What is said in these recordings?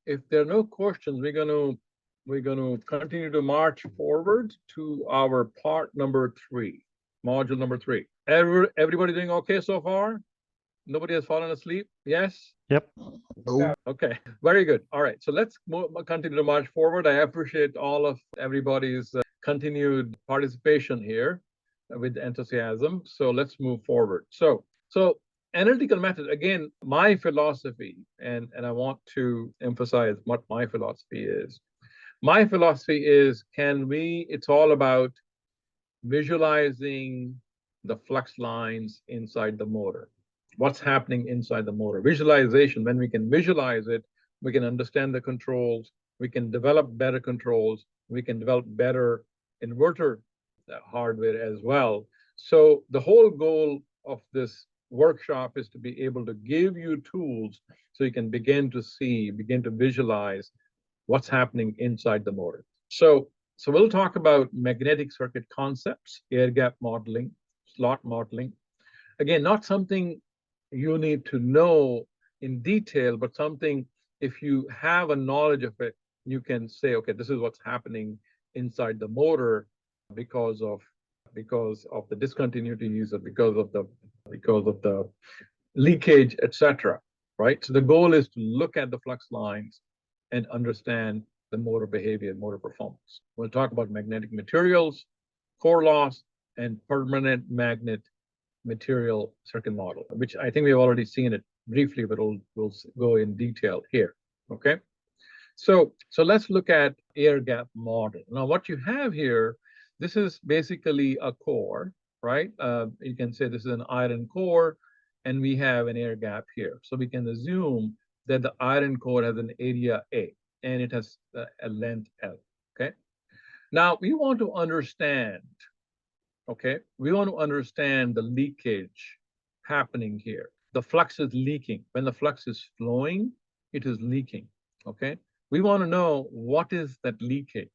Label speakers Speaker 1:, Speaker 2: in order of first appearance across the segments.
Speaker 1: if there are no questions, we're gonna continue to march forward to our part number 3, module number 3. Everybody doing okay so far? Nobody has fallen asleep? Yes?
Speaker 2: Yep.
Speaker 3: Oh,
Speaker 1: Okay, very good. All right, so let's continue to march forward. I appreciate all of everybody's continued participation here with enthusiasm. So let's move forward. So analytical method, again, my philosophy, and I want to emphasize what my philosophy is. My philosophy is, it's all about visualizing the flux lines inside the motor. What's happening inside the motor? Visualization, when we can visualize it, we can understand the controls, we can develop better controls, we can develop better inverter hardware as well. So the whole goal of this workshop is to be able to give you tools so you can begin to visualize what's happening inside the motor. So we'll talk about magnetic circuit concepts, air gap modeling, slot modeling. Again, not something you need to know in detail, but something, if you have a knowledge of it, you can say, okay, this is what's happening inside the motor because of the discontinuities, or because of the leakage, etc. Right? So the goal is to look at the flux lines and understand the motor behavior and motor performance. We'll talk about magnetic materials, core loss, and permanent magnet material circuit model, which I think we've already seen it briefly, but we'll go in detail here. Okay, so let's look at air gap model. Now, what you have here, this is basically a core, right? You can say this is an iron core, and we have an air gap here. So we can assume that the iron core has an area A, and it has a length L. Okay, now we want to understand. Okay, we want to understand the leakage happening here. The flux is leaking. When the flux is flowing, it is leaking. Okay, we want to know what is that leakage.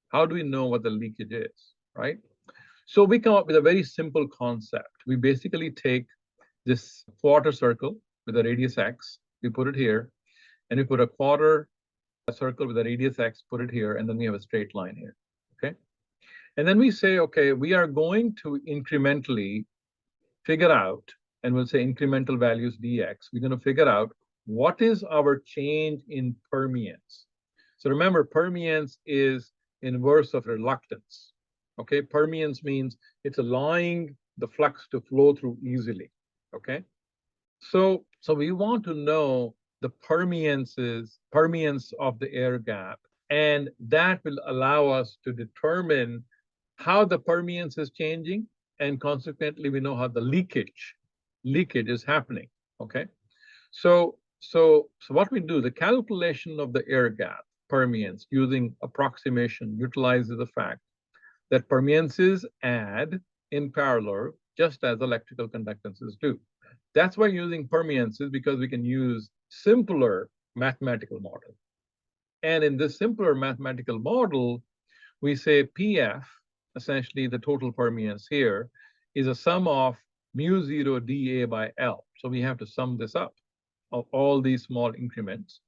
Speaker 1: How do we know what the leakage is, right? So we come up with a very simple concept. We basically take this quarter circle with a radius x, we put it here, and we put a quarter circle with a radius x, put it here, and then we have a straight line here. Okay. And then we say, okay, we are going to incrementally figure out, and we'll say incremental values dx. We're going to figure out what is our change in permeance. So remember, permeance is inverse of reluctance. Okay, permeance means it's allowing the flux to flow through easily. Okay, so we want to know the permeance of the air gap, and that will allow us to determine how the permeance is changing, and consequently we know how the leakage is happening. Okay, so what we do, the calculation of the air gap permeance using approximation utilizes the fact that permeances add in parallel just as electrical conductances do. That's why using permeances, because we can use simpler mathematical model. And in this simpler mathematical model, we say PF, essentially the total permeance here, is a sum of mu 0 dA by L. So we have to sum this up of all these small increments.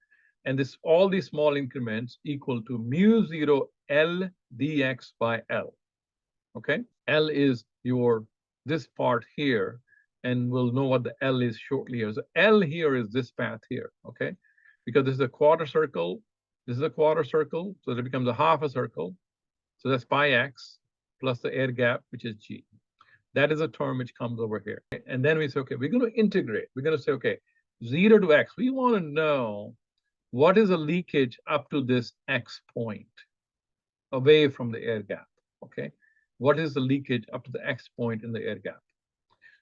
Speaker 1: And all these small increments equal to mu 0 L dx by L. Okay, L is this part here, and we'll know what the L is shortly here. So L here is this path here, okay? Because this is a quarter circle, this is a quarter circle, so it becomes a half a circle. So that's pi x plus the air gap, which is G. That is a term which comes over here. And then we say, okay, we're going to integrate. We're going to say, okay, 0 to x. We want to know what is the leakage up to this x point away from the air gap, okay? What is the leakage up to the x point in the air gap?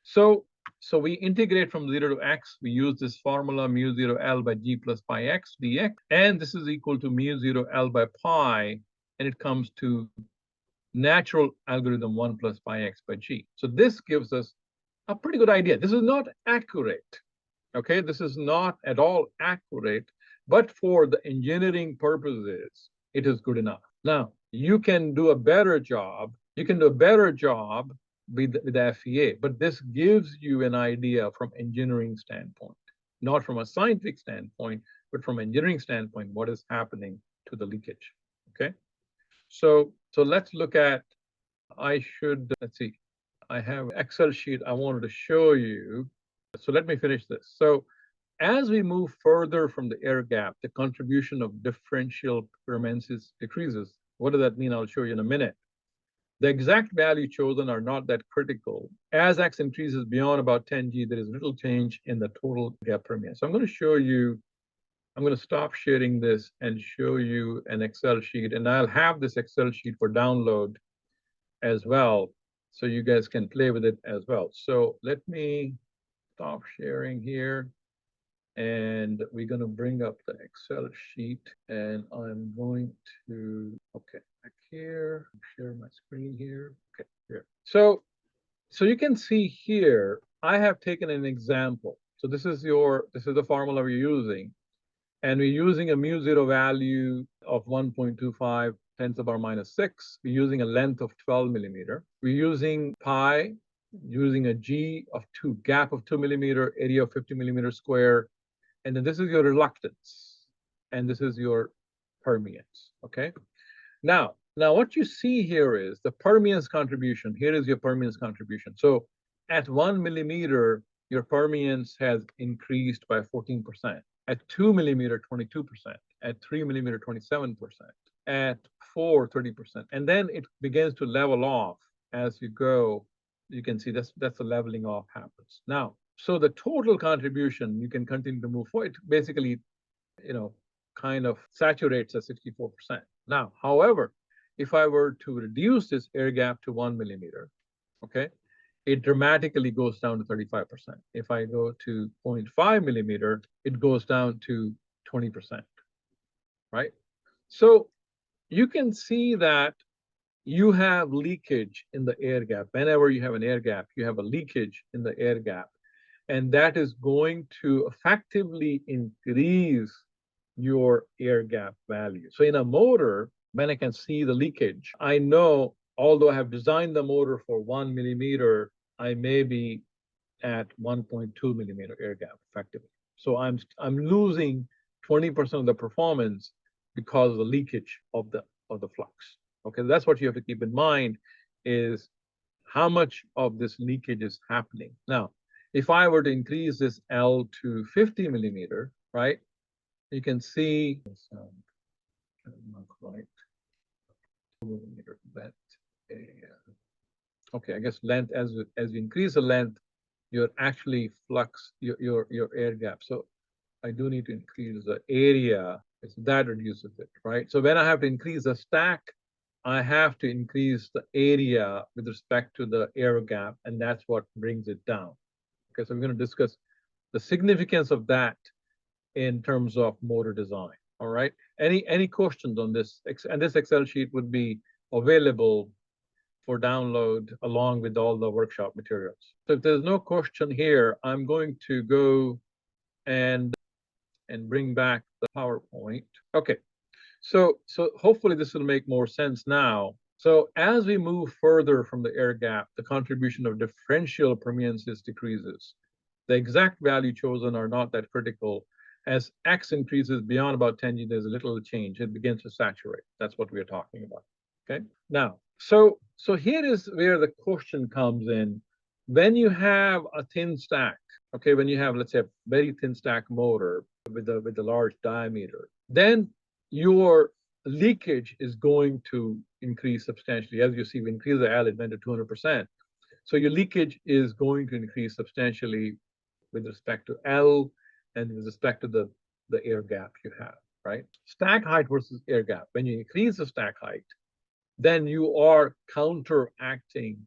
Speaker 1: So we integrate from 0 to x. We use this formula mu 0 L by G plus pi x dx. And this is equal to mu 0 L by pi. And it comes to natural algorithm 1 plus pi x by G. So this gives us a pretty good idea. This is not accurate. Okay, this is not at all accurate. But for the engineering purposes, it is good enough. Now, you can do a better job. You can do a better job with the FEA, but this gives you an idea from engineering standpoint, not from a scientific standpoint, but from engineering standpoint, what is happening to the leakage, okay? So let's look at, let's see, I have Excel sheet I wanted to show you. So let me finish this. So as we move further from the air gap, the contribution of differential permanences decreases. What does that mean? I'll show you in a minute. The exact value chosen are not that critical. As X increases beyond about 10G, there is little change in the total gap permeance. So I'm going to show you, I'm going to stop sharing this and show you an Excel sheet, and I'll have this Excel sheet for download as well, so you guys can play with it as well. So let me stop sharing here, and we're going to bring up the Excel sheet, and I'm going to, okay, back here, share my screen here. Okay, here. So you can see here, I have taken an example. So this is the formula we're using. And we're using a mu zero value of 1.25 10 to the power minus 6. We're using a length of 12 millimeter. We're using pi, using a G of 2, gap of 2 millimeter, area of 50 millimeter square. And then this is your reluctance. And this is your permeance, okay? Now what you see here is the permeance contribution. Here is your permeance contribution. So at 1 millimeter, your permeance has increased by 14%. At 2 millimeter, 22%. At 3 millimeter, 27%. At 4, 30%. And then it begins to level off as you go. You can see that's the leveling off happens. Now, so the total contribution, you can continue to move forward. It basically, kind of saturates at 64%. Now, however, if I were to reduce this air gap to 1 millimeter, okay, it dramatically goes down to 35%. If I go to 0.5 millimeter, it goes down to 20%, right? So you can see that you have leakage in the air gap. Whenever you have an air gap, you have a leakage in the air gap. And that is going to effectively increase your air gap value. So in a motor, when I can see the leakage, I know, although I have designed the motor for 1 millimeter, I may be at 1.2 millimeter air gap effectively. So I'm losing 20% of the performance because of the leakage of the flux. Okay, that's what you have to keep in mind, is how much of this leakage is happening. Now, if I were to increase this L to 50 millimeter, right, you can see, not quite, millimeter length. Okay, I guess length, as you increase the length, you're actually flux your air gap. So I do need to increase the area. So that reduces it, right? So when I have to increase the stack, I have to increase the area with respect to the air gap, and that's what brings it down. Okay, so we're going to discuss the significance of that in terms of motor design. All right. Any questions on this? And this Excel sheet would be available for download along with all the workshop materials. So if there's no question here, I'm going to go and bring back the PowerPoint. Okay. So hopefully this will make more sense now. So as we move further from the air gap, the contribution of differential permeances decreases. The exact value chosen are not that critical. As X increases beyond about 10G, there's a little change. It begins to saturate. That's what we're talking about. Okay. Now, so here is where the question comes in. When you have a thin stack, okay, when you have, let's say, a very thin stack motor with a large diameter, then your leakage is going to increase substantially. As you see, we increase the L, it went to 200%. So your leakage is going to increase substantially with respect to L and with respect to the air gap you have, right? Stack height versus air gap. When you increase the stack height, then you are counteracting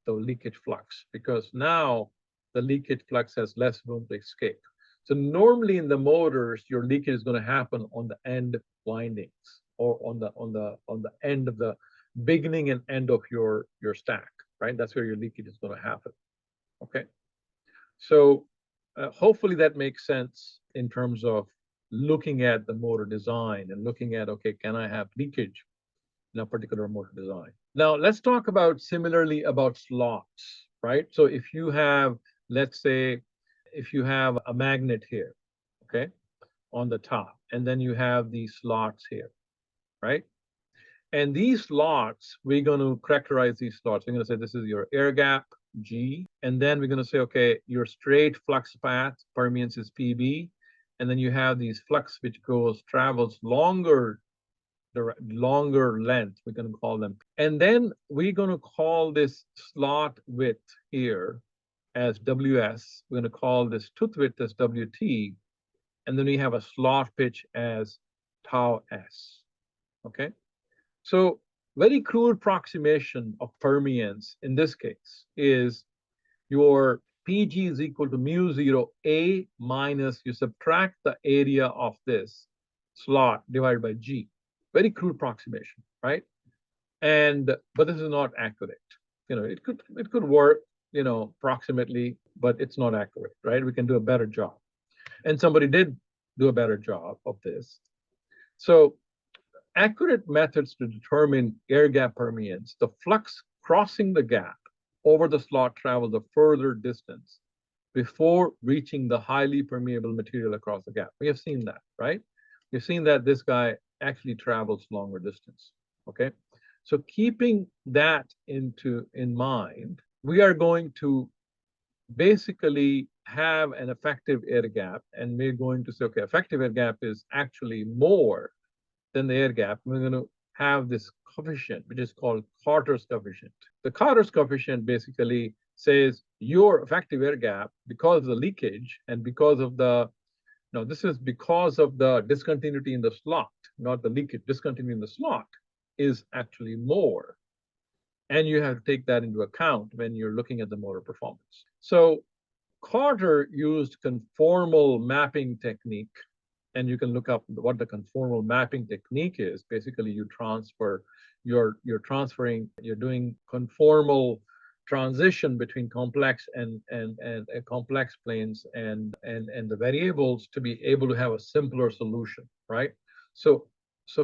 Speaker 1: the leakage flux, because now the leakage flux has less room to escape. So normally in the motors, your leakage is going to happen on the end windings, or on the end of the beginning and end of your stack, right? That's where your leakage is going to happen. Okay. So hopefully that makes sense in terms of looking at the motor design and looking at, okay, can I have leakage in a particular motor design? Now let's talk about similarly about slots, right? So if you have, let's say, if you have a magnet here, okay, on the top. And then you have these slots here, right? And these slots, we're going to characterize these slots. We're going to say this is your air gap, G. And then we're going to say, okay, your straight flux path, permeance is PB. And then you have these flux which travels longer length, we're going to call them. And then we're going to call this slot width here as WS. We're going to call this tooth width as WT. And then we have a slot pitch as tau S. Okay. So very crude approximation of permeance in this case is your PG is equal to mu 0 A minus you subtract the area of this slot divided by G. Very crude approximation, right? But this is not accurate. It could work, approximately, but it's not accurate, right? We can do a better job. And somebody did do a better job of this. So accurate methods to determine air gap permeance, the flux crossing the gap over the slot travels a further distance before reaching the highly permeable material across the gap. We have seen that, right? We've seen that this guy actually travels longer distance, okay? So keeping that in mind, we are going to basically have an effective air gap, and we're going to say, okay, effective air gap is actually more than the air gap. We're going to have this coefficient, which is called Carter's coefficient. The Carter's coefficient basically says your effective air gap, because of the leakage and because of this is because of the discontinuity in the slot, not the leakage. Discontinuity in the slot is actually more. And you have to take that into account when you're looking at the motor performance. So Carter used conformal mapping technique, and you can look up what the conformal mapping technique is. Basically, you're doing conformal transition between complex and complex planes and the variables to be able to have a simpler solution, right? So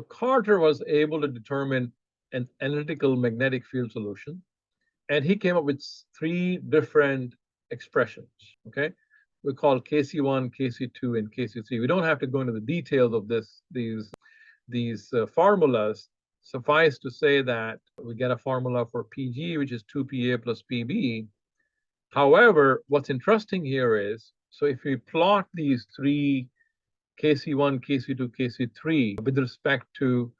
Speaker 1: Carter was able to determine an analytical magnetic field solution, and he came up with 3 different expressions, okay? We call KC1, KC2, and KC3. We don't have to go into the details of these formulas. Suffice to say that we get a formula for PG, which is 2PA plus PB. However, what's interesting here is, so if we plot these 3, KC1, KC2, KC3, with respect to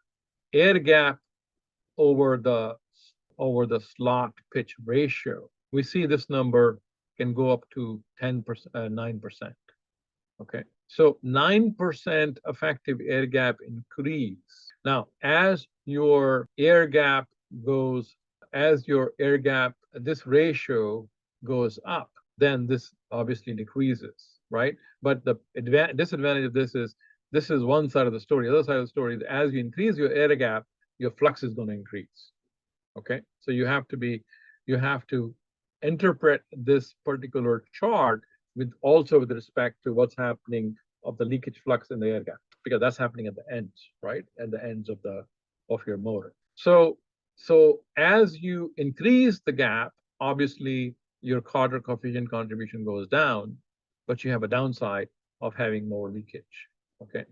Speaker 1: air gap over the slot pitch ratio, we see this number can go up to 9%. Okay, so 9% effective air gap increase. Now, as your air gap, this ratio goes up, then this obviously decreases, right? But the disadvantage of this is one side of the story. The other side of the story is as you increase your air gap, your flux is going to increase. Okay, so you have to interpret this particular chart with respect to what's happening of the leakage flux in the air gap, because that's happening at the ends, right? At the ends of your motor. So as you increase the gap, obviously your Carter coefficient contribution goes down, but you have a downside of having more leakage. Okay,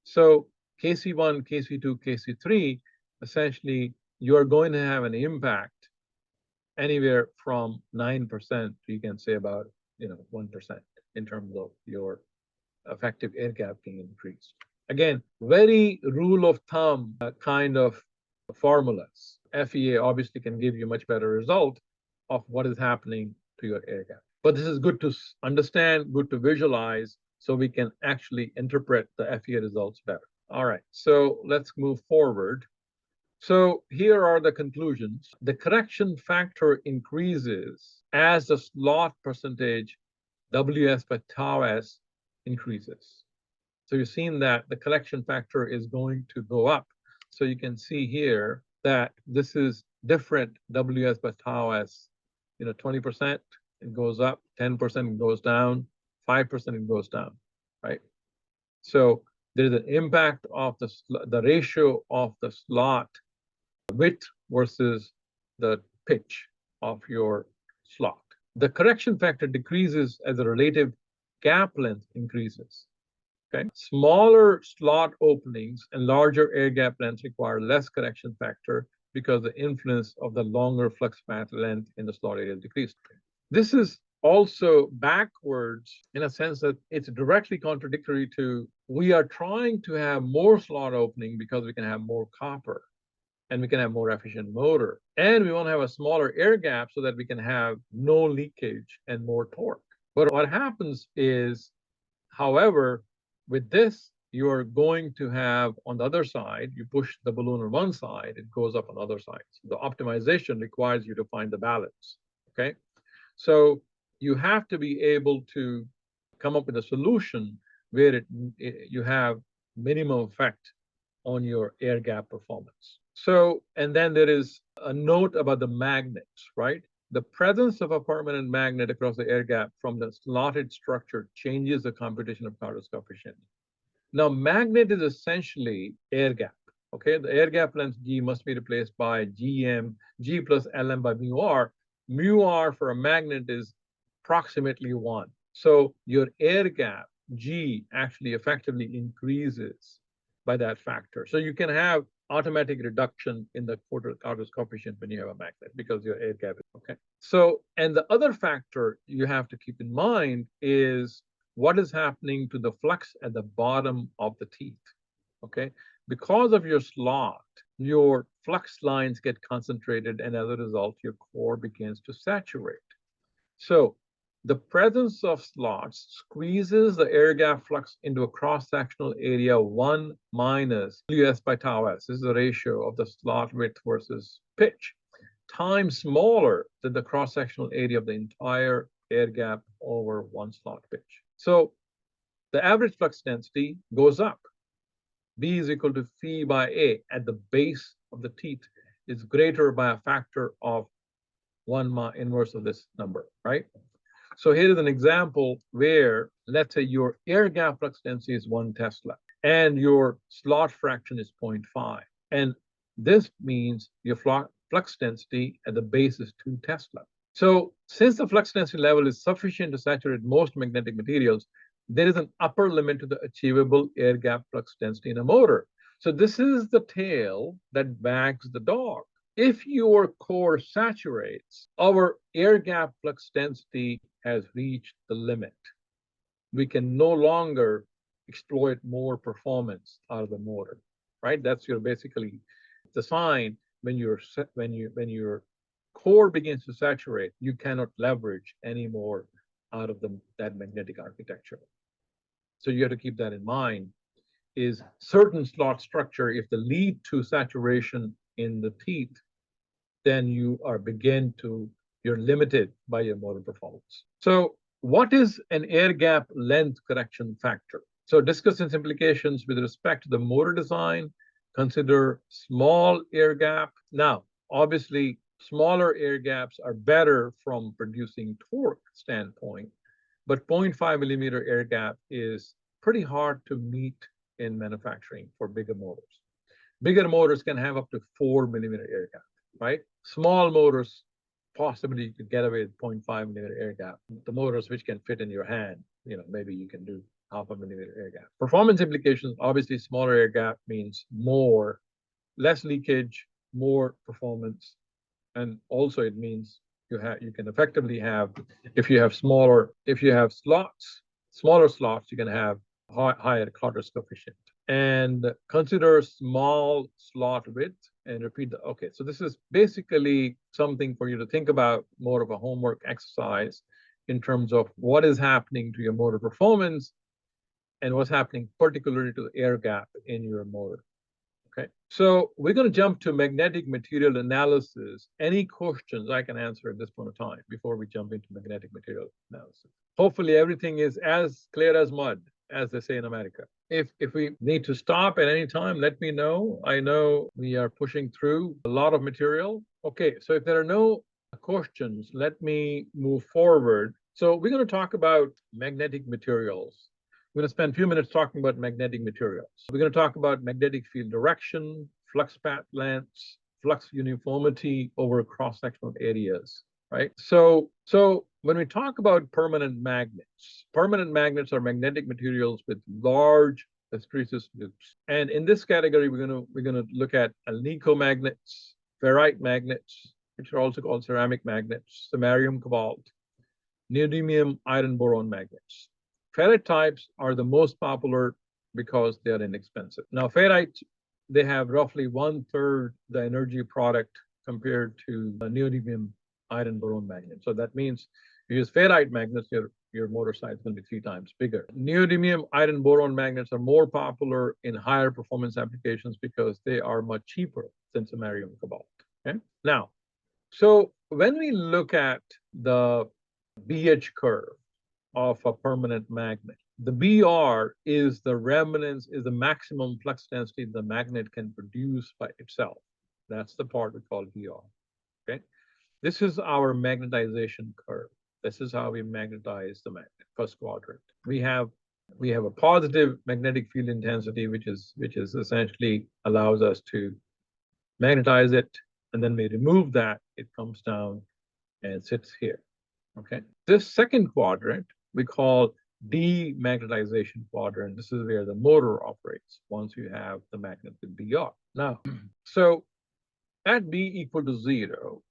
Speaker 1: so KC1, KC2, KC3, essentially you're going to have an impact anywhere from 9% you can say about 1% in terms of your effective air gap being increased. Again, very rule of thumb kind of formulas. FEA obviously can give you much better result of what is happening to your air gap. But this is good to understand, good to visualize, so we can actually interpret the FEA results better. All right, so let's move forward. So here are the conclusions. The correction factor increases as the slot percentage WS by tau S increases. So you've seen that the correction factor is going to go up. So you can see here that this is different WS by tau S. 20% it goes up, 10% it goes down, 5% it goes down, right? So there's an impact of the ratio of the slot width versus the pitch of your slot. The correction factor decreases as the relative gap length increases. Okay. Smaller slot openings and larger air gap lengths require less correction factor because the influence of the longer flux path length in the slot area is decreased. This is also backwards in a sense that it's directly contradictory to we are trying to have more slot opening because we can have more copper and we can have more efficient motor. And we want to have a smaller air gap so that we can have no leakage and more torque. But what happens is, however, with this, you're going to have on the other side, you push the balloon on one side, it goes up on the other side. So the optimization requires you to find the balance. Okay. So you have to be able to come up with a solution where you have minimum effect on your air gap performance. So, and then there is a note about the magnets, right? The presence of a permanent magnet across the air gap from the slotted structure changes the computation of Carter's coefficient. Now, magnet is essentially air gap. Okay, the air gap length G must be replaced by G plus Lm by mu r. Mu r for a magnet is approximately 1. So your air gap G actually effectively increases by that factor. So you can have automatic reduction in the Carter's coefficient when you have a magnet because your air gap is okay. So, and the other factor you have to keep in mind is what is happening to the flux at the bottom of the teeth, okay? Because of your slot, your flux lines get concentrated, and as a result, your core begins to saturate. So the presence of slots squeezes the air gap flux into a cross-sectional area 1 minus WS by tau s. This is the ratio of the slot width versus pitch, times smaller than the cross-sectional area of the entire air gap over one slot pitch. So the average flux density goes up. B is equal to phi by A at the base of the teeth is greater by a factor of 1 inverse of this number, right? So here is an example where, let's say your air gap flux density is 1 Tesla and your slot fraction is 0.5. And this means your flux density at the base is 2 Tesla. So since the flux density level is sufficient to saturate most magnetic materials, there is an upper limit to the achievable air gap flux density in a motor. So this is the tail that wags the dog. If your core saturates, our air gap flux density has reached the limit. We can no longer exploit more performance out of the motor, right? That's your basically the sign when your core begins to saturate, you cannot leverage any more out of that magnetic architecture. So you have to keep that in mind. Is certain slot structure, if they lead to saturation in the teeth, then you're limited by your motor performance. So what is an air gap length correction factor? So discuss its implications with respect to the motor design. Consider small air gap. Now, obviously, smaller air gaps are better from producing torque standpoint, but 0.5 millimeter air gap is pretty hard to meet in manufacturing for bigger motors. Bigger motors can have up to 4 millimeter air gap, right? Small motors, possibly you could get away with 0.5 millimeter air gap. The motors which can fit in your hand, maybe you can do 0.5 millimeter air gap. Performance implications, obviously smaller air gap means less leakage, more performance. And also it means you can effectively have, if you have smaller slots, you can have higher Carter's coefficient. And consider small slot width and repeat okay. So this is basically something for you to think about, more of a homework exercise in terms of what is happening to your motor performance and what's happening particularly to the air gap in your motor. Okay, so we're going to jump to magnetic material analysis. Any questions I can answer at this point of time before we jump into magnetic material analysis? Hopefully everything is as clear as mud, as they say in America. If we need to stop at any time, let me know. I know we are pushing through a lot of material. Okay, so if there are no questions, let me move forward. So we're going to talk about magnetic materials. We're going to spend a few minutes talking about magnetic materials. We're going to talk about magnetic field direction, flux path lengths, flux uniformity over cross-sectional areas, right? So when we talk about permanent magnets are magnetic materials with large hysteresis loops. And in this category, we're gonna look at alnico magnets, ferrite magnets, which are also called ceramic magnets, samarium cobalt, neodymium iron boron magnets. Ferrite types are the most popular because they are inexpensive. Now, ferrite, they have roughly 1/3 the energy product compared to the neodymium iron boron magnet. So that means you use ferrite magnets, your motor size is going to be 3 times bigger. Neodymium iron boron magnets are more popular in higher performance applications because they are much cheaper than samarium cobalt. Okay. Now, so when we look at the BH curve of a permanent magnet, the BR is the remanence, is the maximum flux density the magnet can produce by itself. That's the part we call BR. Okay. This is our magnetization curve. This is how we magnetize the magnet, first quadrant. We have a positive magnetic field intensity, which is essentially allows us to magnetize it, and then we remove that, it comes down and sits here. Okay. This second quadrant we call demagnetization quadrant. This is where the motor operates once you have the magnet with BR. Now, so at B equal to 0,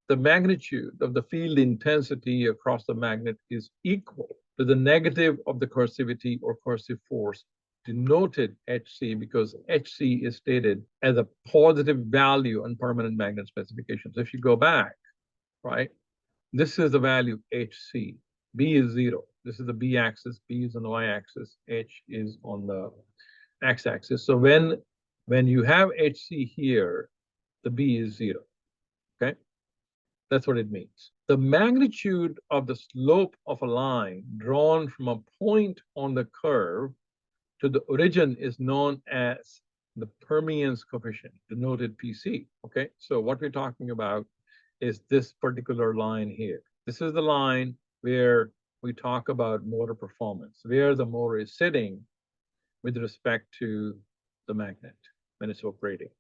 Speaker 1: the magnitude of the field intensity across the magnet is equal to the negative of the coercivity or coercive force, denoted HC, because HC is stated as a positive value on permanent magnet specifications. So if you go back, right, this is the value HC. B is 0. This is the B axis. B is on the Y axis. H is on the X axis. So when you have HC here, the B is 0. Okay. That's what it means. The magnitude of the slope of a line drawn from a point on the curve to the origin is known as the permeance coefficient, denoted PC. Okay, so what we're talking about is this particular line here. This is the line where we talk about motor performance, where the motor is sitting with respect to the magnet when it's operating,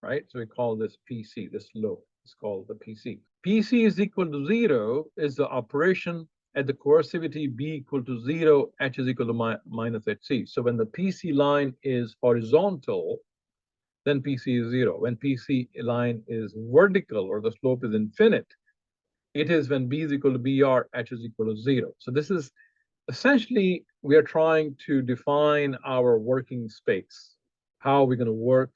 Speaker 1: right? So we call this PC, this slope is called the PC. PC is equal to 0 is the operation at the coercivity B equal to 0, H is equal to minus HC. So when the PC line is horizontal, then PC is 0. When PC line is vertical or the slope is infinite, it is when B is equal to BR, H is equal to 0. So this is essentially, we are trying to define our working space, how we're going to work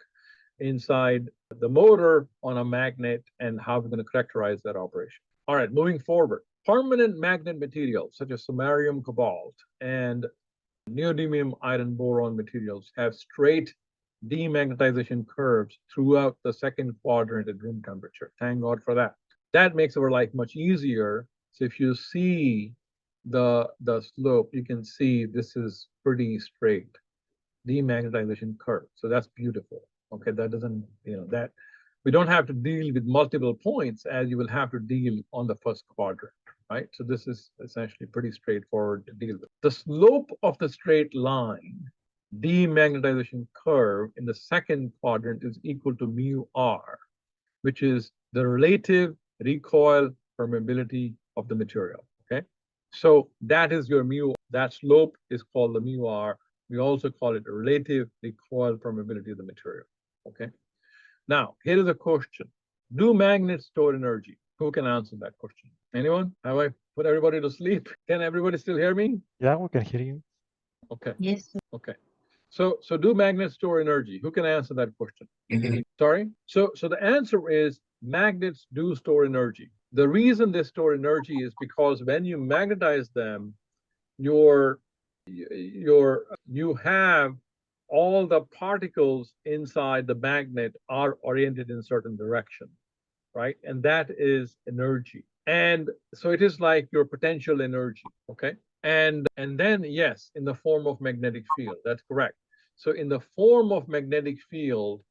Speaker 1: inside the motor on a magnet and how we're going to characterize that operation. All right, moving forward. Permanent magnet materials such as samarium cobalt and neodymium iron boron materials have straight demagnetization curves throughout the second quadrant at room temperature. Thank God for that. That makes our life much easier. So if you see the slope, you can see this is pretty straight demagnetization curve. So that's beautiful. Okay, that doesn't, that we don't have to deal with multiple points as you will have to deal on the first quadrant, right? So this is essentially pretty straightforward to deal with. The slope of the straight line demagnetization curve in the second quadrant is equal to mu r, which is the relative recoil permeability of the material, okay? So that is your mu, that slope is called the mu r. We also call it a relative recoil permeability of the material, okay? Now, here is a question. Do magnets store energy? Who can answer that question? Anyone? Have I put everybody to sleep? Can everybody still hear me?
Speaker 2: Yeah, we can hear you.
Speaker 1: Okay.
Speaker 3: Yes.
Speaker 1: Okay. So do magnets store energy? Who can answer that question? Sorry? So the answer is magnets do store energy. The reason they store energy is because when you magnetize them, you have all the particles inside the magnet are oriented in a certain direction, right? And that is energy. And so it is like your potential energy, okay? And then, yes, in the form of magnetic field, that's correct. So in the form of magnetic field,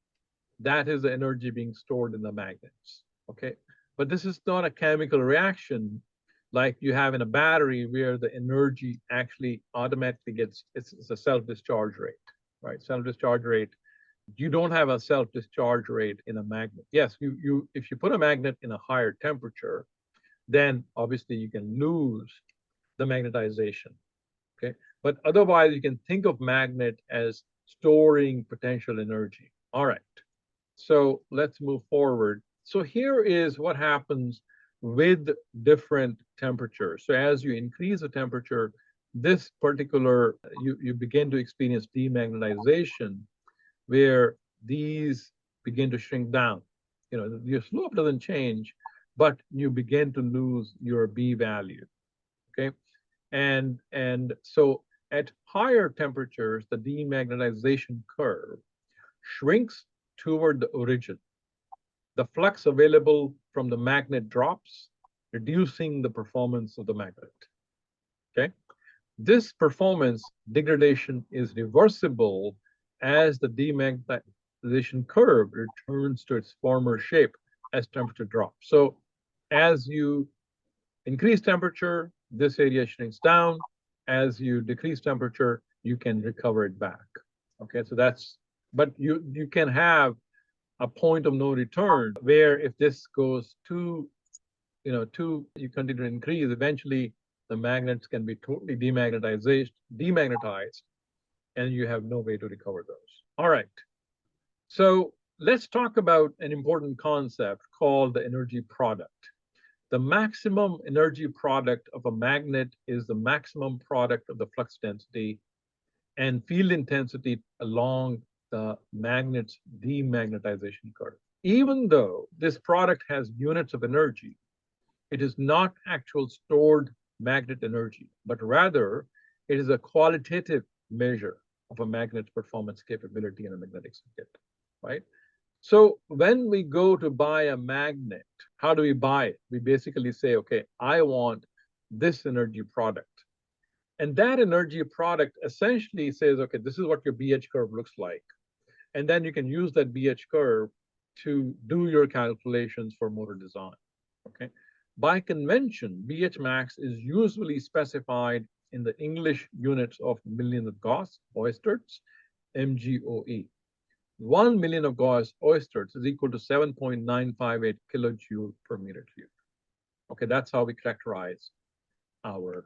Speaker 1: that is the energy being stored in the magnets, okay? But this is not a chemical reaction like you have in a battery where the energy actually automatically gets, it's a self-discharge rate, right? Self-discharge rate. You don't have a self-discharge rate in a magnet. Yes, if you put a magnet in a higher temperature, then obviously you can lose the magnetization. Okay, but otherwise you can think of magnet as storing potential energy. All right, so let's move forward. So here is what happens with different temperatures. So as you increase the temperature, this particular, you begin to experience demagnetization, where these begin to shrink down. You know, your slope doesn't change, but you begin to lose your B value. Okay, and so at higher temperatures, the demagnetization curve shrinks toward the origin. The flux available from the magnet drops, reducing the performance of the magnet. Okay, this performance degradation is reversible as the demagnetization curve returns to its former shape as temperature drops. So as you increase temperature, this area shrinks down. As you decrease temperature, you can recover it back. Okay, so that's, but you can have a point of no return where if this goes too, you continue to increase, eventually the magnets can be totally demagnetized, and you have no way to recover those. All right. So let's talk about an important concept called the energy product. The maximum energy product of a magnet is the maximum product of the flux density and field intensity along the magnet's demagnetization curve. Even though this product has units of energy, it is not actual stored magnet energy, but rather it is a qualitative measure of a magnet's performance capability in a magnetic circuit, right? So when we go to buy a magnet, how do we buy it? We basically say, okay, I want this energy product. And that energy product essentially says, okay, this is what your BH curve looks like. And then you can use that BH curve to do your calculations for motor design, okay? By convention, BH max is usually specified in the English units of million of Gauss oysters, MGOE. 1 million of Gauss oysters is equal to 7.958 kilojoule per meter cubed. Okay, that's how we characterize our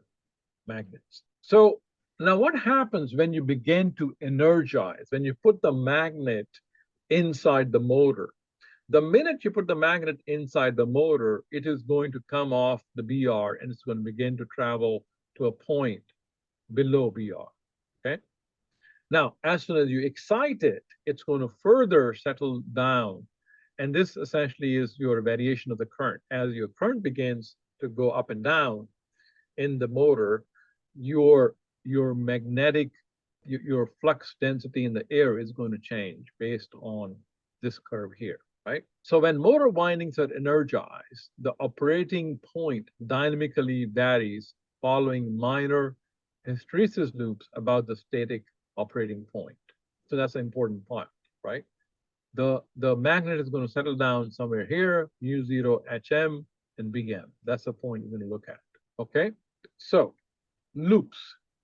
Speaker 1: magnets. So now what happens when you begin to energize, when you put the magnet inside the motor? The minute you put the magnet inside the motor, it is going to come off the BR and it's going to begin to travel to a point below BR, okay? Now, as soon as you excite it, it's going to further settle down. And this essentially is your variation of the current. As your current begins to go up and down in the motor, your magnetic, your flux density in the air is going to change based on this curve here, right? So when motor windings are energized, the operating point dynamically varies following minor hysteresis loops about the static operating point. So that's an important point, right? The magnet is going to settle down somewhere here, mu0 HM and BM. That's the point you're going to look at, okay? So loops.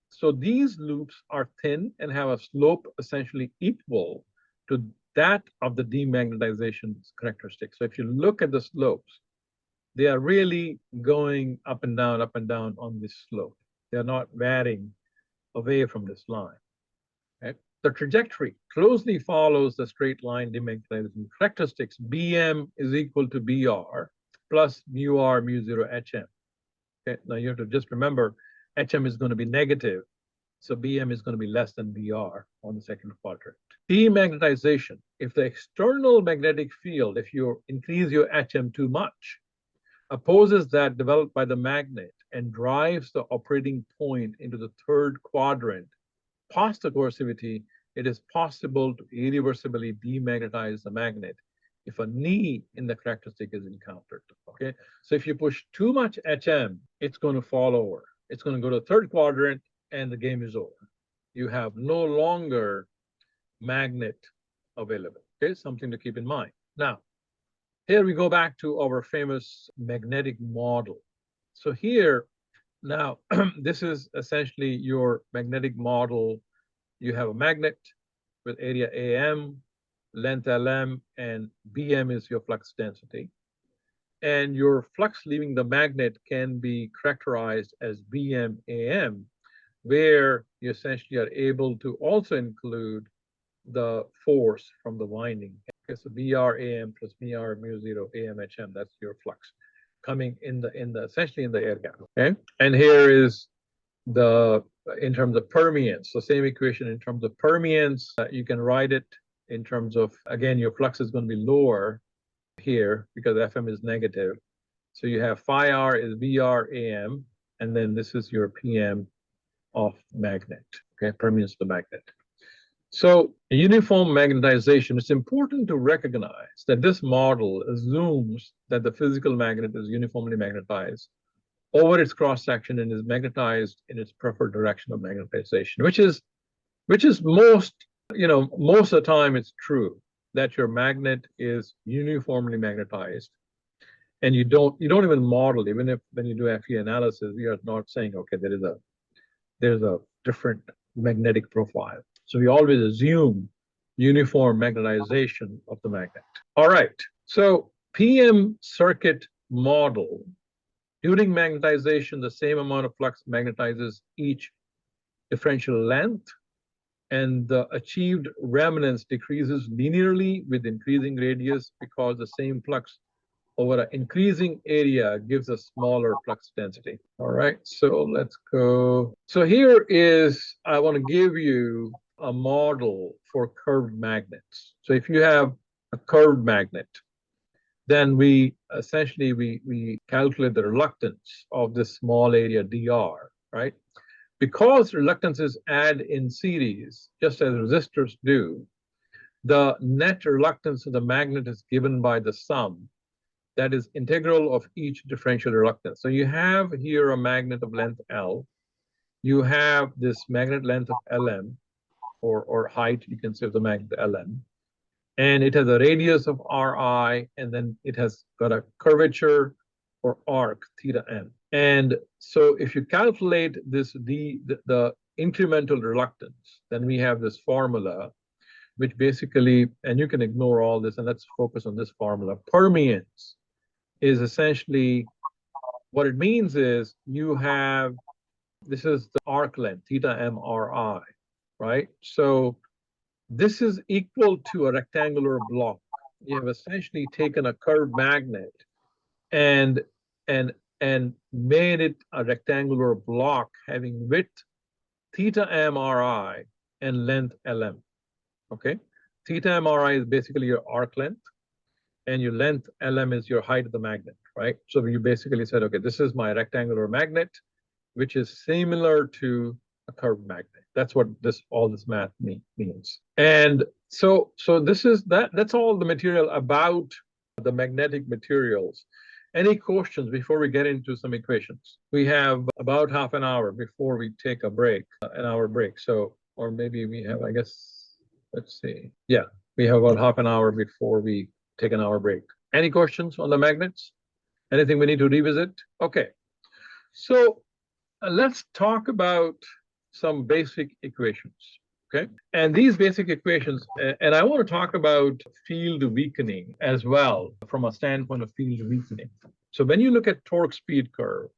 Speaker 1: So these loops are thin and have a slope essentially equal to that of the demagnetization characteristic. So if you look at the slopes, they are really going up and down on this slope. They're not varying away from this line. Okay? The trajectory closely follows the straight line demagnetization characteristics. BM is equal to BR plus mu R mu0 HM. Okay, now you have to just remember HM is going to be negative, so BM is going to be less than BR on the second quadrant. Demagnetization, if the external magnetic field, if you increase your HM too much, opposes that developed by the magnet and drives the operating point into the third quadrant, past the coercivity, it is possible to irreversibly demagnetize the magnet if a knee in the characteristic is encountered, okay? So if you push too much HM, it's going to fall over. It's going to go to the third quadrant and the game is over. You have no longer magnet available, okay? Something to keep in mind. Now, here we go back to our famous magnetic model. So here, now, this is essentially your magnetic model. You have a magnet with area AM, length LM, and BM is your flux density. and your flux leaving the magnet can be characterized as BM/AM, where you essentially are able to also include the force from the winding. Okay, so BR/AM plus BR mu0 AMHM, that's your flux coming in the essentially in the air gap. Okay, and here is the in terms of permeance. So same equation in terms of permeance. You can write it in terms of, again, your flux is going to be lower here because FM is negative. So you have phi r is BR/AM, and then this is your PM of magnet. Okay, permeance of the magnet. So uniform magnetization, it's important to recognize that this model assumes that the physical magnet is uniformly magnetized over its cross section and is magnetized in its preferred direction of magnetization, which is most, most of the time it's true that your magnet is uniformly magnetized. And you don't even model, even if when you do FE analysis, we are not saying, okay, there's a different magnetic profile. So we always assume uniform magnetization of the magnet. All right, so PM circuit model. During magnetization, the same amount of flux magnetizes each differential length, and the achieved remanence decreases linearly with increasing radius because the same flux over an increasing area gives a smaller flux density. All right, so let's go. So here is, I want to give you a model for curved magnets. So if you have a curved magnet, then we essentially we calculate the reluctance of this small area dr, right? Because reluctances add in series, just as resistors do, the net reluctance of the magnet is given by the sum, that is integral of each differential reluctance. So you have here a magnet of length L, you have this magnet length of Lm, or height, you can say, of the magnet Lm, and it has a radius of Ri, and then it has got a curvature or arc theta m. And so if you calculate this the incremental reluctance, then we have this formula, which basically, and you can ignore all this and let's focus on this formula. Permeance is essentially, what it means is you have, this is the arc length, theta m Ri, right? So this is equal to a rectangular block. You have essentially taken a curved magnet and and and made it a rectangular block having width theta m Ri and length Lm. Okay, theta m Ri is basically your arc length, and your length Lm is your height of the magnet, right? So you basically said, okay, this is my rectangular magnet, which is similar to a curved magnet. That's what all this math means. And so this is that's all the material about the magnetic materials. Any questions before we get into some equations? We have about half an hour before we take a break, an hour break. So, or maybe we have, I guess, let's see. Yeah, we have about half an hour before we take an hour break. Any questions on the magnets? Anything we need to revisit? Okay. So let's talk about some basic equations, okay? And these basic equations, and I want to talk about field weakening as well from a standpoint of field weakening. So when you look at torque speed curve,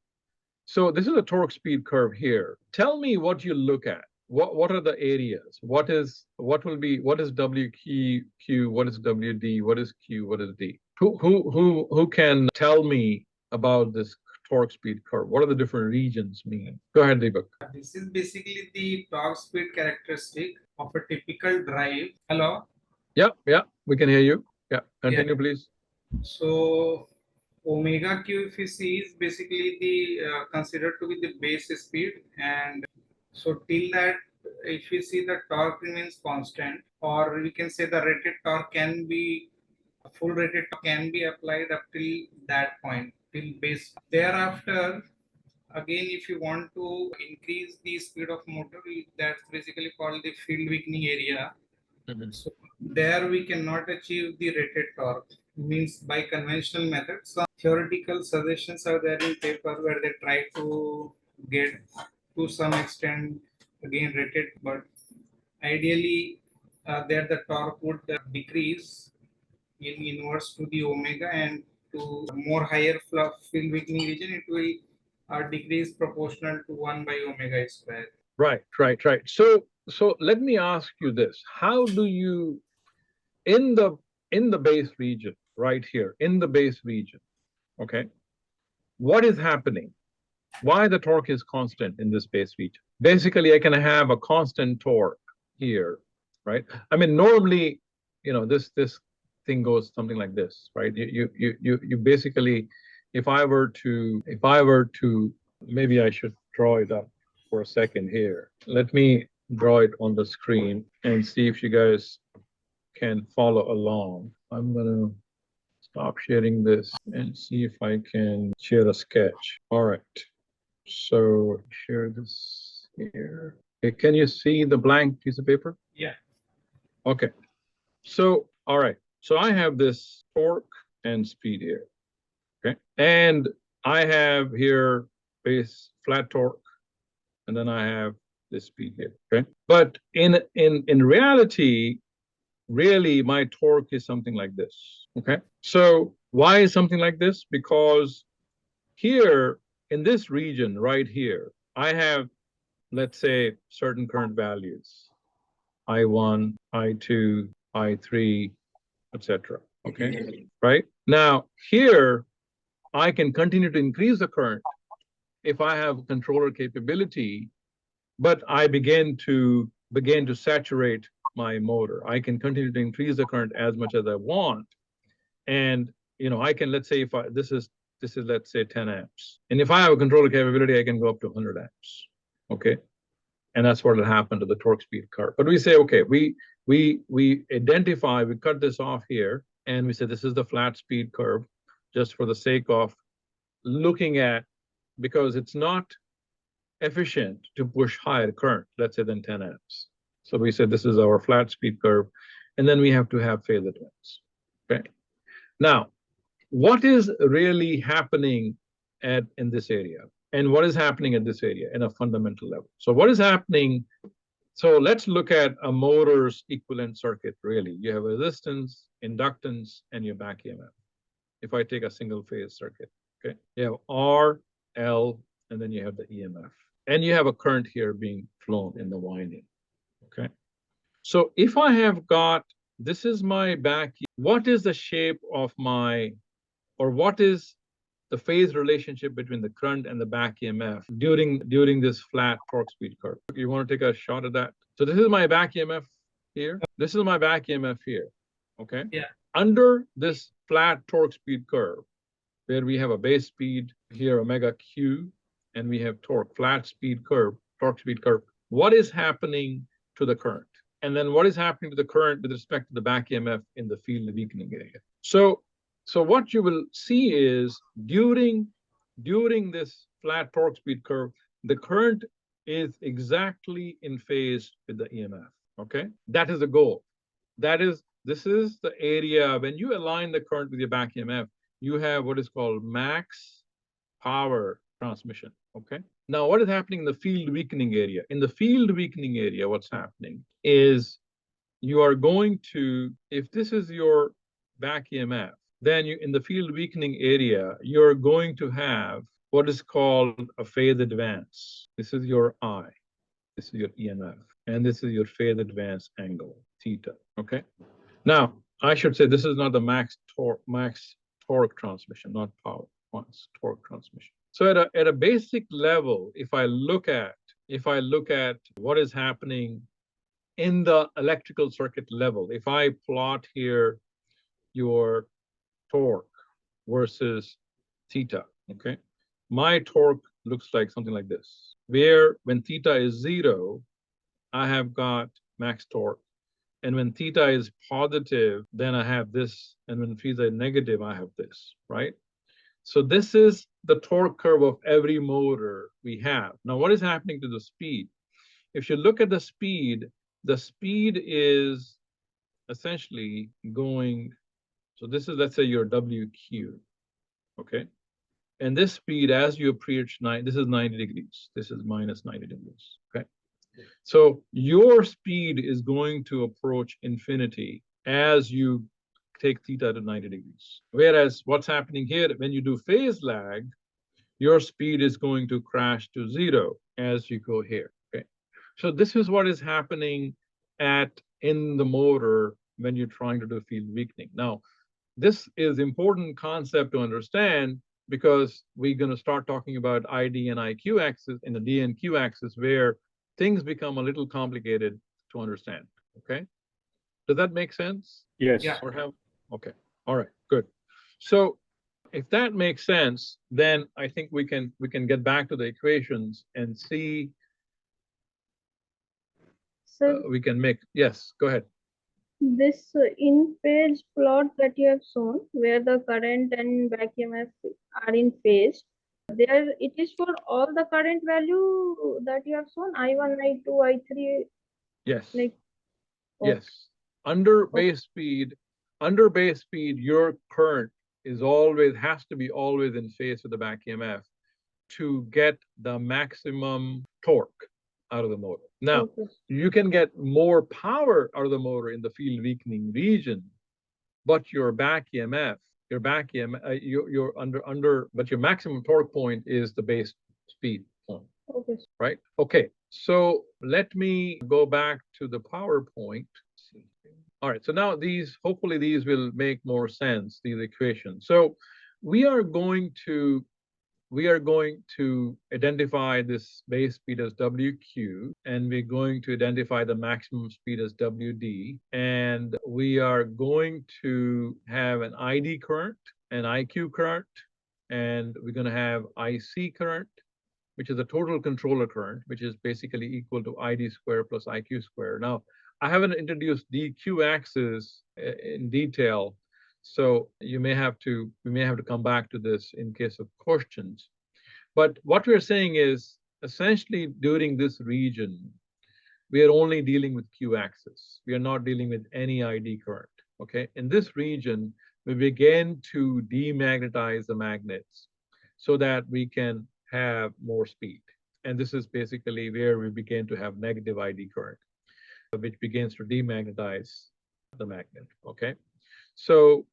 Speaker 1: so this is a torque speed curve here. Tell me what you look at. What are the areas? What is WQ, what is WD, what is Q, what is D? Who can tell me about this torque speed curve? What are the different regions mean? Go ahead, Deepak.
Speaker 2: This is basically the torque speed characteristic of a typical drive. Hello?
Speaker 1: Yeah, we can hear you. Yeah, continue, please.
Speaker 2: So omega q, if you see, is basically the considered to be the base speed, and so till that, if you see, the torque remains constant, or we can say the rated torque can be, full rated torque can be applied up till that point, till base. Thereafter, again, if you want to increase the speed of motor, that's basically called the field weakening area. So there we cannot achieve the rated torque, means by conventional methods. Some theoretical suggestions are there in paper where they try to get to some extent again rated, but ideally there the torque would decrease in inverse to the omega, and to more higher field weakening region, it will decrease proportional to 1 by omega square.
Speaker 1: Right, right, right. So let me ask you this: how do you in the base region, right here, in the base region, okay, what is happening? Why the torque is constant in this base region? Basically, I can have a constant torque here, right? I mean, normally, this thing goes something like this, right? You basically, if I were to, maybe I should draw it up for a second here. Let me draw it on the screen and see if you guys can follow along. I'm gonna stop sharing this and see if I can share a sketch. All right. So share this here. Okay, can you see the blank piece of paper?
Speaker 2: Yeah.
Speaker 1: Okay. So, all right. So I have this torque and speed here. Okay. And I have here base flat torque, and then I have this speed here. Okay. But in reality, really my torque is something like this. Okay. So why is something like this? Because here in this region right here, I have, let's say, certain current values, I1, I2, I3, etc. Okay. Right. Now here I can continue to increase the current if I have controller capability, but I begin to saturate my motor. I can continue to increase the current as much as I want. And I can, let's say, if this is let's say 10 amps. And if I have a controller capability, I can go up to 100 amps. Okay. And that's what will happen to the torque speed curve. But we say, okay, we identify, we cut this off here, and we say this is the flat speed curve, just for the sake of looking at, because it's not efficient to push higher current, let's say, than 10 amps. So we said this is our flat speed curve, and then we have to have phase advance. Okay. Now, what is really happening in this area? And what is happening at this area in a fundamental level? So what is happening? So let's look at a motor's equivalent circuit, really. You have resistance, inductance, and your back EMF. If I take a single phase circuit, okay? You have R, L, and then you have the EMF. And you have a current here being flown in the winding, okay? So if I have got, this is my back, what is the shape of what is the phase relationship between the current and the back EMF during this flat torque speed curve? You want to take a shot at that? So this is my back EMF here. This is my back EMF here, okay?
Speaker 2: Yeah.
Speaker 1: Under this flat torque speed curve, where we have a base speed here, omega Q, and we have torque speed curve, what is happening to the current? And then what is happening to the current with respect to the back EMF in the field weakening area? So what you will see is during this flat torque speed curve, the current is exactly in phase with the EMF. Okay, that is the goal. This is the area when you align the current with your back EMF, you have what is called max power transmission. Okay. Now, what is happening in the field weakening area? In the field weakening area, what's happening is you are going to, if this is your back EMF, then in the field weakening area, you're going to have what is called a phase advance. This is your I, this is your EMF, and this is your phase advance angle, theta, okay? Now, I should say this is not the max torque transmission, not power, torque transmission. So at a basic level, if I look at what is happening in the electrical circuit level, if I plot here your torque versus theta, okay? My torque looks like something like this, where when theta is 0, I have got max torque. And when theta is positive, then I have this. And when theta is negative, I have this, right? So this is the torque curve of every motor we have. Now, what is happening to the speed? If you look at the speed is essentially going, so this is, let's say, your WQ, okay? And this speed, as you approach this is 90 degrees. This is minus 90 degrees, okay? So your speed is going to approach infinity as you take theta to 90 degrees. Whereas what's happening here, when you do phase lag, your speed is going to crash to zero as you go here. Okay. So this is what is happening in the motor when you're trying to do field weakening. Now, this is important concept to understand because we're going to start talking about ID and IQ axis in the D and Q axis where things become a little complicated to understand. Okay. Does that make sense?
Speaker 3: Yes.
Speaker 2: Yeah.
Speaker 1: Or have, okay. All right, good. So if that makes sense, then I think we can get back to the equations and see
Speaker 4: So
Speaker 1: we can make, yes, go ahead.
Speaker 4: this in-phase plot that you have shown, where the current and back EMF are in phase, there it is for all the current value that you have shown, I1, I2, I3,
Speaker 1: Yes.
Speaker 4: like,
Speaker 1: Yes. Under base speed, your current is always, has to be always in phase with the back EMF to get the maximum torque out of the motor. Now,
Speaker 4: okay.
Speaker 1: you can get more power out of the motor in the field weakening region, but your back EMF, you're under, but your maximum torque point is the base speed point.
Speaker 4: Okay.
Speaker 1: Right? Okay, so let me go back to the PowerPoint. All right, so now hopefully these will make more sense, these equations. So we are going to identify this base speed as WQ, and we're going to identify the maximum speed as WD, and we are going to have an ID current, an IQ current, and we're going to have IC current, which is the total controller current, which is basically equal to ID square plus IQ square. Now, I haven't introduced DQ axis in detail, so we may have to come back to this in case of questions. But what we're saying is, essentially during this region, we are only dealing with Q axis. We are not dealing with any ID current, okay? In this region, we begin to demagnetize the magnets so that we can have more speed. And this is basically where we begin to have negative ID current, which begins to demagnetize the magnet, okay? So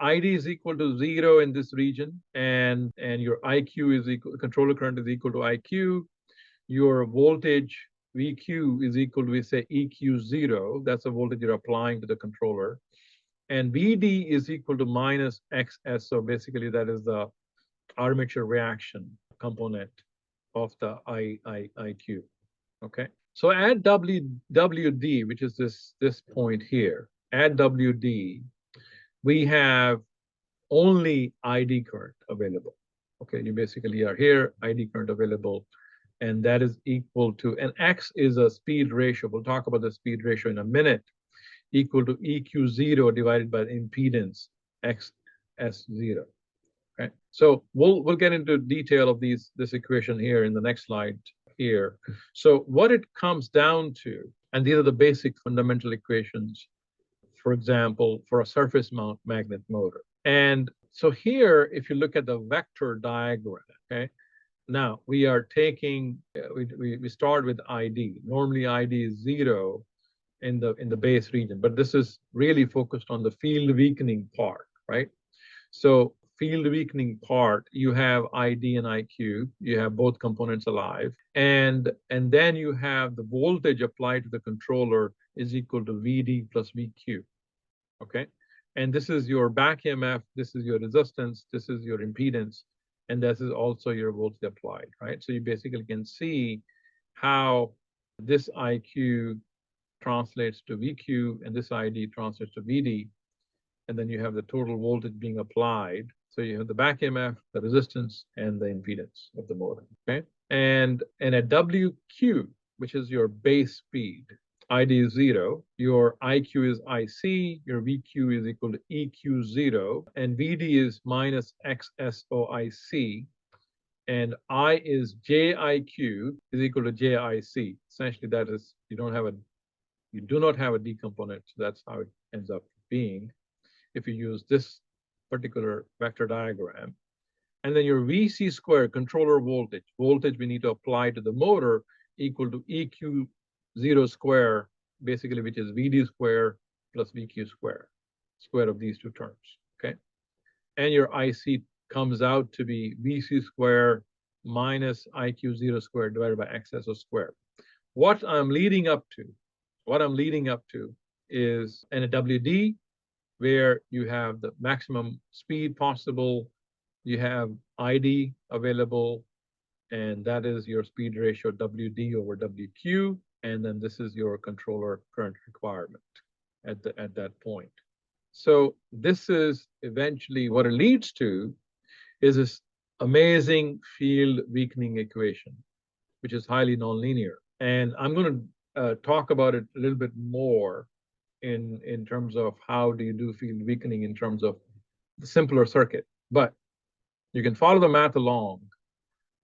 Speaker 1: ID is equal to 0 in this region, and your IQ is equal, controller current is equal to IQ. Your voltage VQ is equal to, we say, EQ0. That's the voltage you're applying to the controller. And VD is equal to minus XS. So basically that is the armature reaction component of the IQ. Okay. So at WD, which is this point here, at WD, we have only ID current available. Okay, you basically are here, ID current available, and that is equal to, and X is a speed ratio. We'll talk about the speed ratio in a minute, equal to EQ0 divided by the impedance XS0. Okay, so we'll get into detail of this equation here in the next slide here. So what it comes down to, and these are the basic fundamental equations, for example, for a surface mount magnet motor. And so here, if you look at the vector diagram, okay, now we are taking, we start with ID. Normally ID is 0 in the base region, but this is really focused on the field weakening part, right? So field weakening part, you have ID and IQ, you have both components alive, and then you have the voltage applied to the controller is equal to VD plus VQ, okay? And this is your back EMF, this is your resistance, this is your impedance, and this is also your voltage applied, right? So you basically can see how this IQ translates to VQ and this ID translates to VD, and then you have the total voltage being applied. So you have the back EMF, the resistance, and the impedance of the motor, okay? And at WQ, which is your base speed, ID is 0, your IQ is IC, your VQ is equal to EQ0, and VD is minus XSOIC, and I is JIQ is equal to JIC. Essentially, that is, you do not have a D component, so that's how it ends up being if you use this particular vector diagram. And then your VC square, controller voltage we need to apply to the motor, equal to EQ0 square, basically, which is VD square plus VQ square. square of these two terms, okay? And your IC comes out to be VC square minus IQ0 squared divided by XSO squared. What I'm leading up to is in a WD where you have the maximum speed possible, you have ID available, and that is your speed ratio WD over WQ, and then this is your controller current requirement at that point. So this is eventually what it leads to is this amazing field weakening equation, which is highly nonlinear. And I'm going to talk about it a little bit more in terms of how do you do field weakening in terms of the simpler circuit. But you can follow the math along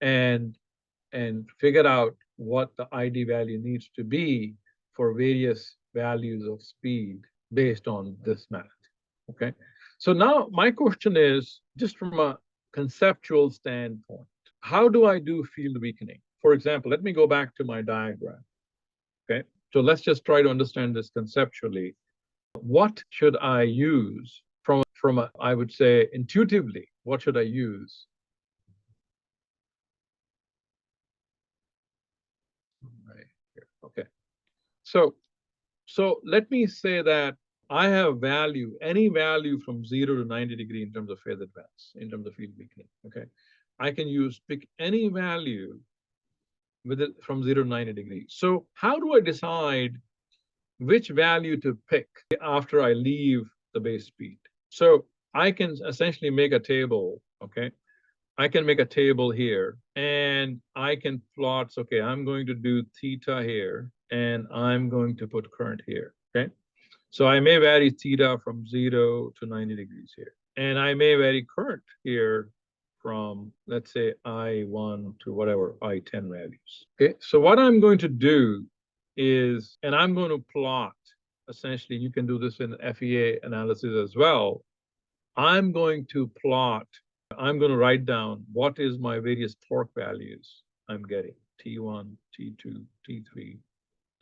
Speaker 1: and figure out what the ID value needs to be for various values of speed based on this math. Okay. So now my question is, just from a conceptual standpoint, how do I do field weakening? For example, let me go back to my diagram. Okay. So let's just try to understand this conceptually. What should I use from a, I would say intuitively, what should I use? Right here. Okay. So let me say that I have value, any value from 0 to 90 degree in terms of phase advance, in terms of field weakening. Okay. I can pick any value with it from 0 to 90 degrees. So how do I decide which value to pick after I leave the base speed? So I can essentially make a table, okay? I can make a table here and I can plot, okay, I'm going to do theta here and I'm going to put current here, okay? So I may vary theta from 0 to 90 degrees here. And I may vary current here from, let's say, I1 to whatever, I10 values. Okay, so what I'm going to do is, and I'm going to plot, essentially, you can do this in FEA analysis as well. I'm going to write down what is my various torque values I'm getting, T1, T2, T3,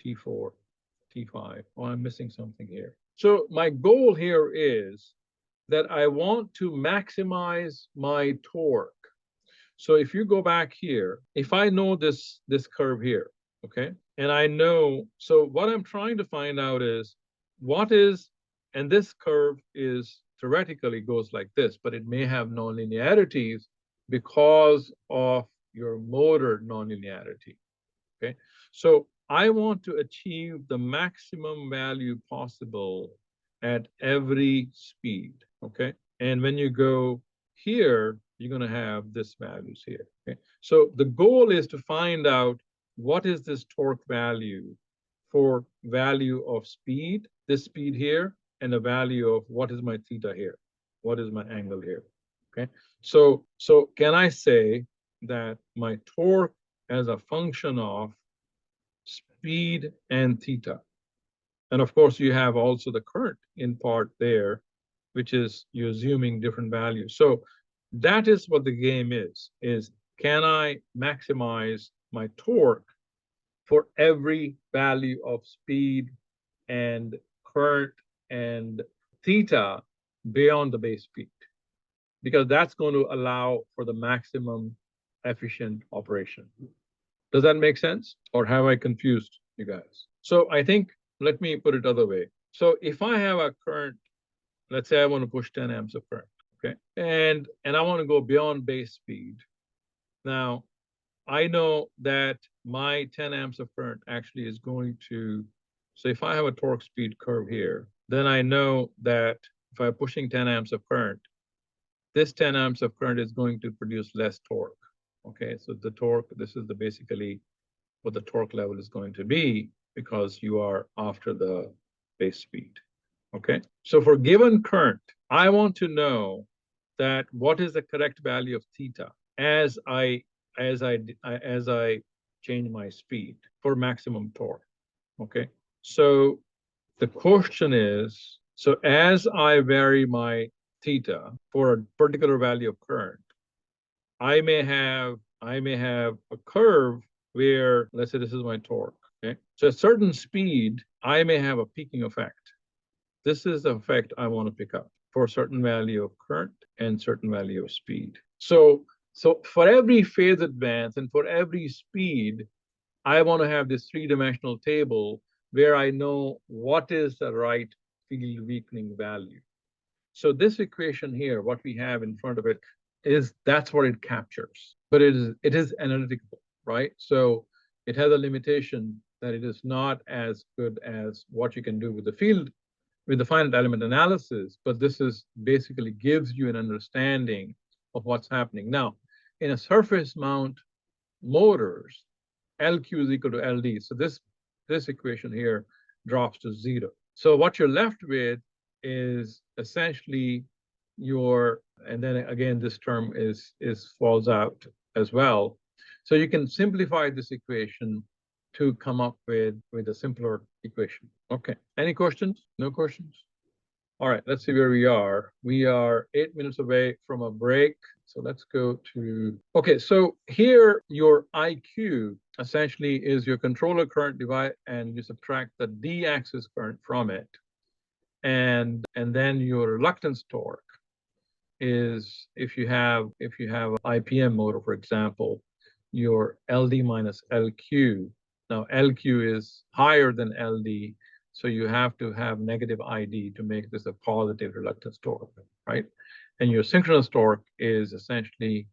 Speaker 1: T4, T5. Oh, I'm missing something here. So my goal here is that I want to maximize my torque. So if you go back here, if I know this curve here, okay, and I know, so what I'm trying to find out is what is, and this curve is theoretically goes like this, but it may have nonlinearities because of your motor nonlinearity, okay? So I want to achieve the maximum value possible at every speed, okay? And when you go here, you're going to have this values here, okay? So the goal is to find out what is this torque value for value of speed, this speed here, and the value of what is my theta here, what is my angle here, okay? So can I say that my torque as a function of speed and theta? And of course, you have also the current in part there, which is you're assuming different values. So that is what the game is can I maximize my torque for every value of speed and current and theta beyond the base speed? Because that's going to allow for the maximum efficient operation. Does that make sense? Or have I confused you guys? So I think, let me put it other way. So if I have a current, let's say I want to push 10 amps of current, okay? And I want to go beyond base speed. Now, I know that my 10 amps of current actually is going to, so if I have a torque speed curve here, then I know that if I'm pushing 10 amps of current, this 10 amps of current is going to produce less torque. Okay, so the torque, this is basically what the torque level is going to be because you are after the base speed. Okay, so for given current, I want to know that what is the correct value of theta as I change my speed for maximum torque. Okay, so the question is, so as I vary my theta for a particular value of current, I may have a curve where, let's say this is my torque, okay? So at a certain speed, I may have a peaking effect. This is the effect I want to pick up for a certain value of current and certain value of speed. So for every phase advance and for every speed, I want to have this three-dimensional table where I know what is the right field weakening value. So this equation here, what we have in front of it, that's what it captures. But it is analytical, right? So it has a limitation that it is not as good as what you can do with the field, with the finite element analysis, but this is basically gives you an understanding of what's happening. Now, in a surface mount motors, LQ is equal to LD. So this equation here drops to 0. So what you're left with is essentially your, and then again, this term is falls out as well. So you can simplify this equation to come up with a simpler equation. Okay, any questions? No questions? All right, let's see where we are. We are 8 minutes away from a break. So let's go to, okay, so here your IQ essentially is your controller current divide, and you subtract the D-axis current from it. And then your reluctance torque is, if you have IPM motor, for example, your LD minus LQ. Now LQ is higher than LD, so you have to have negative ID to make this a positive reluctance torque, right? And your synchronous torque is essentially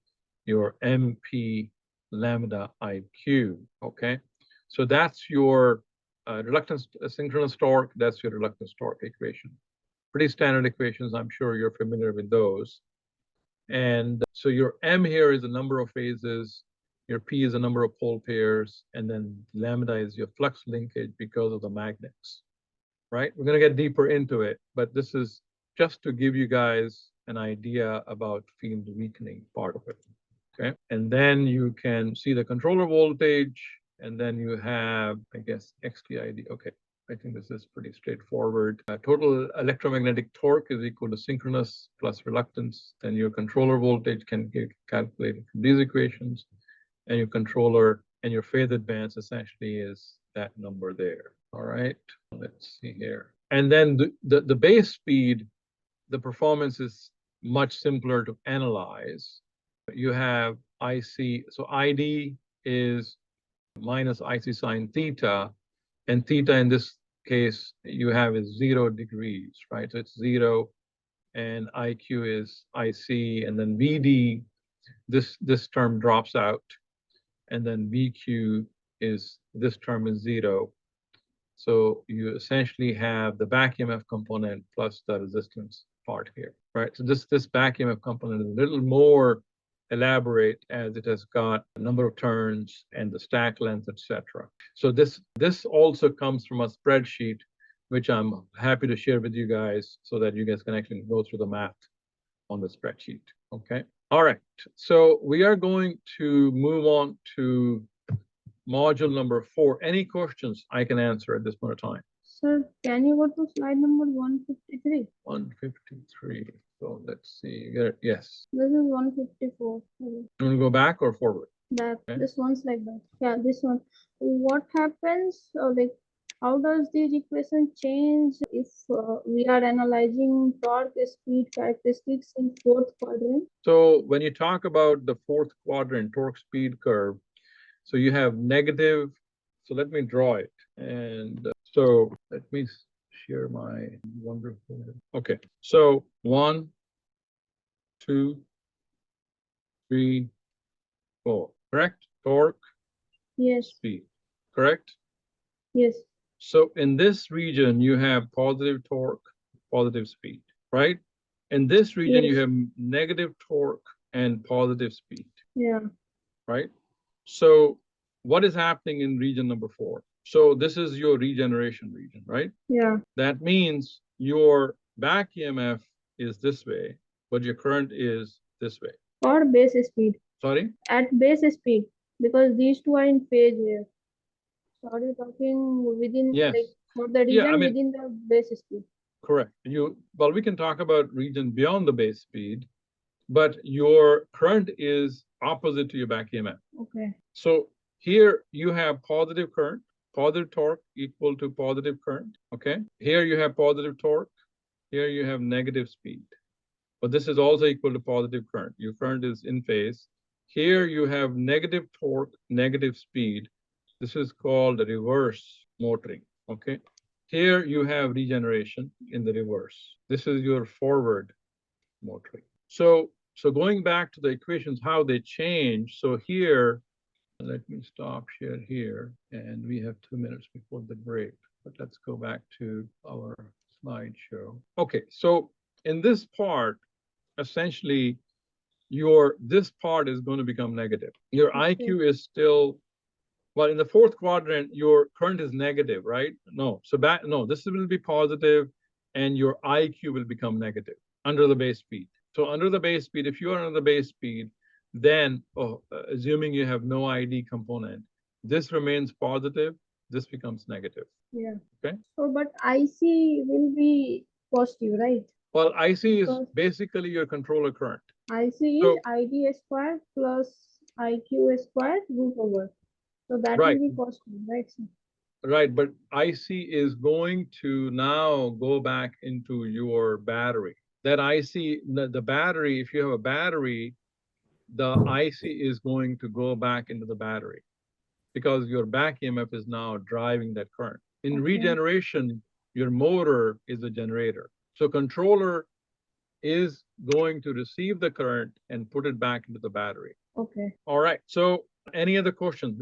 Speaker 1: your MP lambda IQ, okay? So that's your reluctance synchronous torque, that's your reluctance torque equation. Pretty standard equations, I'm sure you're familiar with those. And so your M here is the number of phases, your P is the number of pole pairs, and then lambda is your flux linkage because of the magnets, right? We're going to get deeper into it, but this is just to give you guys an idea about field weakening part of it, okay? And then you can see the controller voltage, and then you have, I guess, XTID. Okay, I think this is pretty straightforward. Total electromagnetic torque is equal to synchronous plus reluctance. Then your controller voltage can get calculated from these equations, and your controller and your phase advance essentially is that number there. All right, let's see here. And then the base speed, the performance is much simpler to analyze. You have IC, so ID is minus IC sine theta, and theta in this case you have is 0 degrees, right? So it's 0, and IQ is IC, and then VD, this term drops out, and then VQ is, this term is 0. So you essentially have the back EMF component plus the resistance part here, right? So this back EMF component is a little more elaborate, as it has got a number of turns and the stack length, etc. So this also comes from a spreadsheet, which I'm happy to share with you guys so that you guys can actually go through the math on the spreadsheet. Okay. All right. So we are going to move on to module number 4. Any questions I can answer at this point of time?
Speaker 4: Sir, can you go to slide number 153?
Speaker 1: 153. So let's see. Yes.
Speaker 4: This is 154.
Speaker 1: You want to go back or forward?
Speaker 4: Back.
Speaker 1: Okay.
Speaker 4: This one's like that. Yeah, this one. What happens? Like, how does these equation change if we are analyzing torque speed characteristics in fourth quadrant?
Speaker 1: So when you talk about the fourth quadrant torque speed curve, so you have negative. So let me draw it. And so let me share my wonderful. Okay. So 1, 2, 3, 4. Correct? Torque,
Speaker 4: Yes.
Speaker 1: speed. Correct?
Speaker 4: Yes.
Speaker 1: So in this region, you have positive torque, positive speed, right? In this region, you
Speaker 4: Yes.
Speaker 1: have negative torque and positive speed,
Speaker 4: Yeah.
Speaker 1: right? So what is happening in region number 4? So this is your regeneration region, right?
Speaker 4: Yeah.
Speaker 1: That means your back EMF is this way, but your current is this way.
Speaker 4: Or base speed.
Speaker 1: Sorry?
Speaker 4: At base speed, because these two are in phase here. So are you talking within,
Speaker 1: Yes.
Speaker 4: like, for the region
Speaker 1: Yeah, I mean,
Speaker 4: within the base speed?
Speaker 1: correct. Well, we can talk about region beyond the base speed, but your current is opposite to your back EMF.
Speaker 4: Okay.
Speaker 1: So here you have positive current, positive torque equal to positive current, okay? Here you have positive torque, Here you have negative speed, but this is also equal to positive current. Your current is in phase. Here you have negative torque, negative speed. This is called reverse motoring, okay? Here you have regeneration in the reverse. This is your forward motoring. So going back to the equations, how they change. So here, let me stop share here, and we have 2 minutes before the break. But let's go back to our slideshow. Okay, so in this part, essentially, this part is going to become negative. Your IQ is still, well, in the fourth quadrant, your current is negative, right? No, so this will be positive, and your IQ will become negative under the base speed. So under the base speed, if you are under the base speed, then, assuming you have no ID component, this remains positive, this becomes negative.
Speaker 4: Yeah.
Speaker 1: Okay.
Speaker 4: So, but IC will be positive, right?
Speaker 1: Well, IC is
Speaker 4: Because
Speaker 1: basically your controller current.
Speaker 4: IC is
Speaker 1: So-
Speaker 4: ID squared plus IQ squared root over. So that
Speaker 1: Right.
Speaker 4: will be positive, right? Sir?
Speaker 1: Right, but IC is going to now go back into your battery. That IC, the battery, if you have a battery, the IC is going to go back into the battery because your back EMF is now driving that current. In
Speaker 4: Okay.
Speaker 1: regeneration, your motor is a generator. So controller is going to receive the current and put it back into the battery.
Speaker 4: Okay.
Speaker 1: All right, so any other questions?